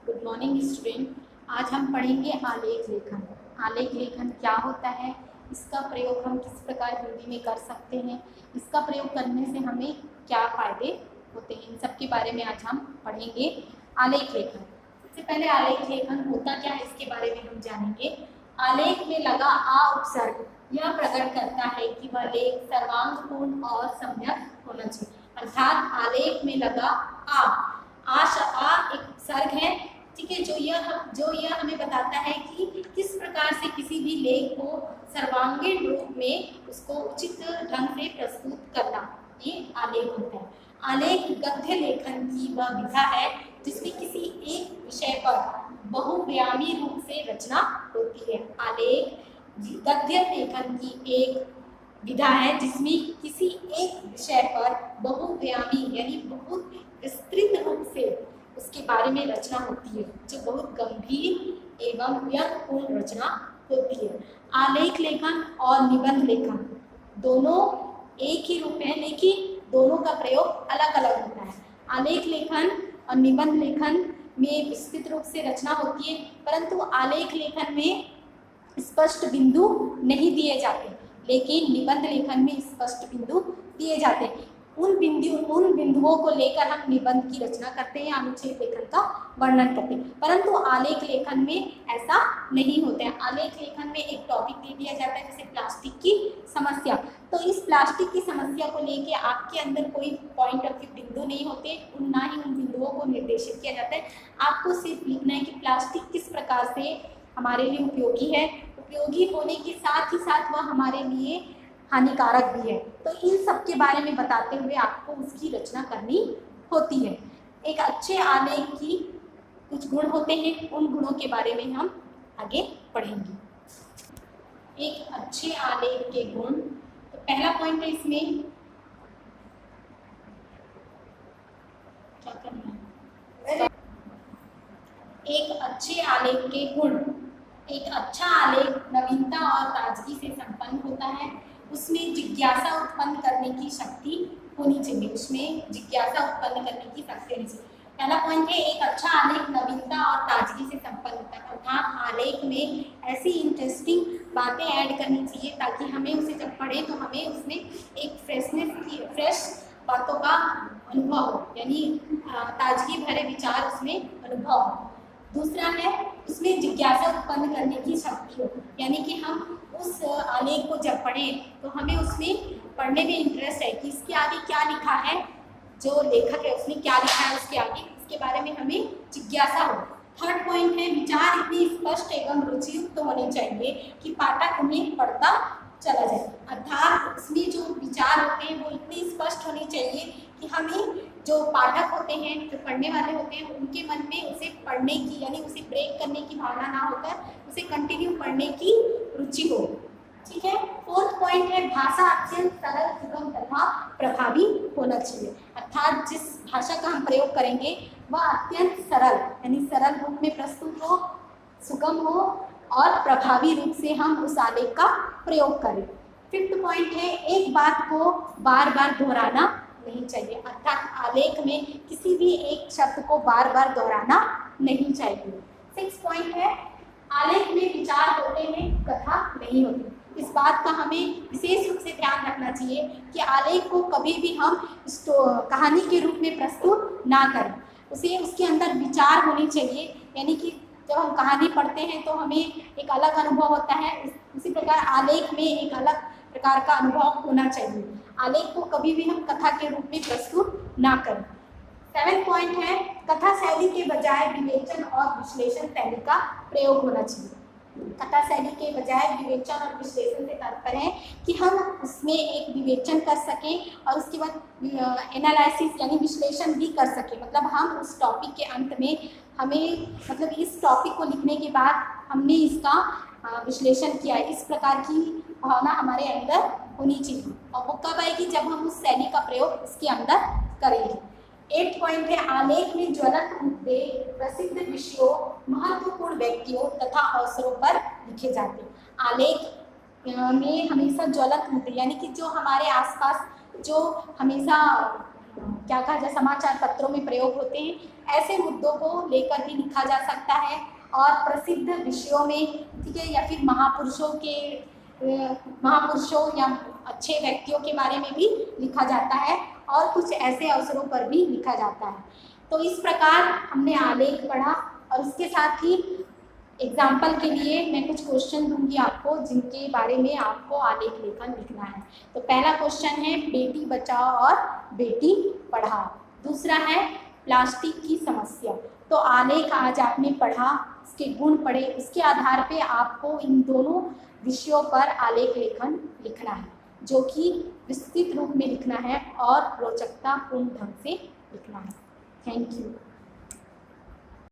Good morning student. आज हम पढ़ेंगे आलेख लेखन। आलेख लेखन क्या होता है, इसका प्रयोग हम किस प्रकार हिंदी में कर सकते हैं, इसका प्रयोग करने से हमें क्या फ़ायदे होते हैं, इन सब के बारे में आज हम पढ़ेंगे। आलेख लेखन, सबसे पहले आलेख लेखन होता क्या है इसके बारे में हम जानेंगे। आलेख में लगा आ उपसर्ग यह प्रकट करता है कि वह लेख सर्वांगपूर्ण और सम्यक होना चाहिए। अर्थात आलेख में लगा आ एक उपसर्ग है, ठीक है, जो यह हमें बताता है कि किस प्रकार से किसी भी लेख को सर्वांगीण रूप में उसको उचित ढंग से प्रस्तुत करना, ये आलेख होता है। आलेख गद्य लेखन की वह विधा है जिसमें किसी एक विषय पर बहुव्यामी रूप से रचना होती है। आलेख गद्य लेखन की एक विधा है जिसमें किसी एक विषय पर बहुव्यामी यानी बहुत विस्तृत रूप से उसके बारे में रचना होती है, जो बहुत गंभीर एवं व्यंग्यपूर्ण रचना होती है। आलेख लेखन और निबंध लेखन दोनों एक ही रूप है, लेकिन दोनों का प्रयोग अलग अलग होता है। आलेख लेखन और निबंध लेखन में विस्तृत रूप से रचना होती है, परंतु आलेख लेखन में स्पष्ट बिंदु नहीं दिए जाते, लेकिन निबंध लेखन में स्पष्ट बिंदु दिए जाते हैं। उन बिंदुओं को लेकर हम निबंध की रचना करते हैं, अनुच्छेद लेखन का वर्णन करते हैं, परंतु आलेख लेखन में ऐसा नहीं होता है। आलेख लेखन में एक टॉपिक दे दिया जाता है, जैसे प्लास्टिक की समस्या। तो इस प्लास्टिक की समस्या को लेके आपके अंदर कोई पॉइंट ऑफ व्यू बिंदु नहीं होते, ना ही उन बिंदुओं को निर्देशित किया जाता है। आपको सिर्फ लिखना है कि प्लास्टिक किस प्रकार से हमारे लिए उपयोगी है, उपयोगी होने के साथ ही साथ वह हमारे लिए हानिकारक भी है। तो इन सब के बारे में बताते हुए आपको उसकी रचना करनी होती है। एक अच्छे आलेख की कुछ गुण होते हैं, उन गुणों के बारे में हम आगे पढ़ेंगे। एक अच्छे आलेख के गुण, तो पहला पॉइंट है इसमें क्या करना है, एक अच्छे आलेख के गुण। एक अच्छा आलेख नवीनता और ताजगी से संपन्न होता है, उसमें जिज्ञासा उत्पन्न करने की शक्ति होनी चाहिए, उसमें जिज्ञासा उत्पन्न करने की शक्ति होनी चाहिए। पहला पॉइंट है, एक अच्छा आलेख नवीनता और ताजगी से संपन्न होता है, अर्थात आलेख में ऐसी इंटरेस्टिंग बातें ऐड करनी चाहिए ताकि हमें उसे जब पढ़े तो हमें उसमें एक फ्रेश बातों का अनुभव हो, यानी ताजगी भरे विचार उसमें अनुभव हो। दूसरा है, उसमें जिज्ञासा उत्पन्न करने की शक्ति हो, यानी कि हम उस आलेख को जब पढ़ें तो हमें उसमें पढ़ने में इंटरेस्ट है कि इसके आगे क्या लिखा है, जो लेखक है उसने क्या लिखा है उसके आगे, इसके बारे में हमें जिज्ञासा हो। थर्ड पॉइंट है, विचार इतनी स्पष्ट एवं रुचियुक्त होने चाहिए कि पाठक उन्हें पढ़ता चला जाए, अर्थात उसमें जो विचार होते हैं वो इतनी स्पष्ट होनी चाहिए कि हमें जो पाठक होते हैं, जो पढ़ने वाले होते हैं, उनके मन में उसे पढ़ने की यानी उसे ब्रेक करने की भावना ना होकर उसे कंटिन्यू पढ़ने की रुचि हो। ठीक है। फोर्थ पॉइंट है, भाषा अत्यंत सरल, सुगम तथा प्रभावी होना चाहिए, अर्थात जिस भाषा का हम प्रयोग करेंगे वह अत्यंत सरल यानी सरल रूप में प्रस्तुत हो, सुगम हो और प्रभावी रूप से हम उस आलेख का प्रयोग करें। फिफ्थ पॉइंट है, एक बात को बार बार दोहराना नहीं चाहिए, अर्थात आलेख में किसी भी एक शब्द को बार बार दोहराना नहीं चाहिए। सिक्स पॉइंट है, आलेख में विचार होते हैं, कथा नहीं होती। इस बात का हमें विशेष रूप से ध्यान रखना चाहिए कि आलेख को कभी भी हम कहानी के रूप में प्रस्तुत ना करें, उसे उसके अंदर विचार होनी चाहिए, यानी कि जब हम कहानी पढ़ते हैं तो हमें एक अलग अनुभव होता है, उसी प्रकार आलेख में एक अलग प्रकार का अनुभव होना चाहिए। आलेख को कभी भी हम कथा के रूप में प्रस्तुत ना करें। 7 पॉइंट है, कथा शैली के बजाय विवेचन और विश्लेषण शैली का प्रयोग होना चाहिए। कथा शैली के बजाय विवेचन और विश्लेषण से तात्पर्य है कि हम उसमें एक विवेचन कर सकें और उसके बाद एनालिसिस यानी विश्लेषण भी कर सकें, मतलब हम उस टॉपिक के अंत में हमें मतलब इस टॉपिक को लिखने के बाद हमने इसका विश्लेषण किया, इस प्रकार की भावना हमारे अंदर होनी चाहिए, और वो कब आएगी, जब हम उस शैली का प्रयोग इसके अंदर करेंगे। 8 पॉइंट है, आलेख में ज्वलंत मुद्दे, प्रसिद्ध विषयों, महत्वपूर्ण व्यक्तियों तथा अवसरों पर लिखे जाते हैं। आलेख में हमेशा ज्वलंत मुद्दे यानी कि जो हमारे आसपास जो हमेशा क्या कहा जाए, समाचार पत्रों में प्रयोग होते हैं, ऐसे मुद्दों को लेकर भी लिखा जा सकता है। और प्रसिद्ध विषयों में, ठीक है, या फिर महापुरुषों या अच्छे व्यक्तियों के बारे में भी लिखा जाता है, और कुछ ऐसे अवसरों पर भी लिखा जाता है। तो इस प्रकार हमने आलेख पढ़ा, और उसके साथ ही एग्जाम्पल के लिए मैं कुछ क्वेश्चन दूंगी आपको, जिनके बारे में आपको आलेख लेखन लिखना है। तो पहला क्वेश्चन है बेटी बचाओ और बेटी पढ़ाओ। दूसरा है प्लास्टिक की समस्या। तो आलेख आज आपने पढ़ा, इसके गुण पढ़े, उसके आधार पे आपको इन दोनों विषयों पर आलेख लेखन लिखना है, जो कि विस्तृत रूप में लिखना है और रोचकतापूर्ण ढंग से लिखना है। Thank you.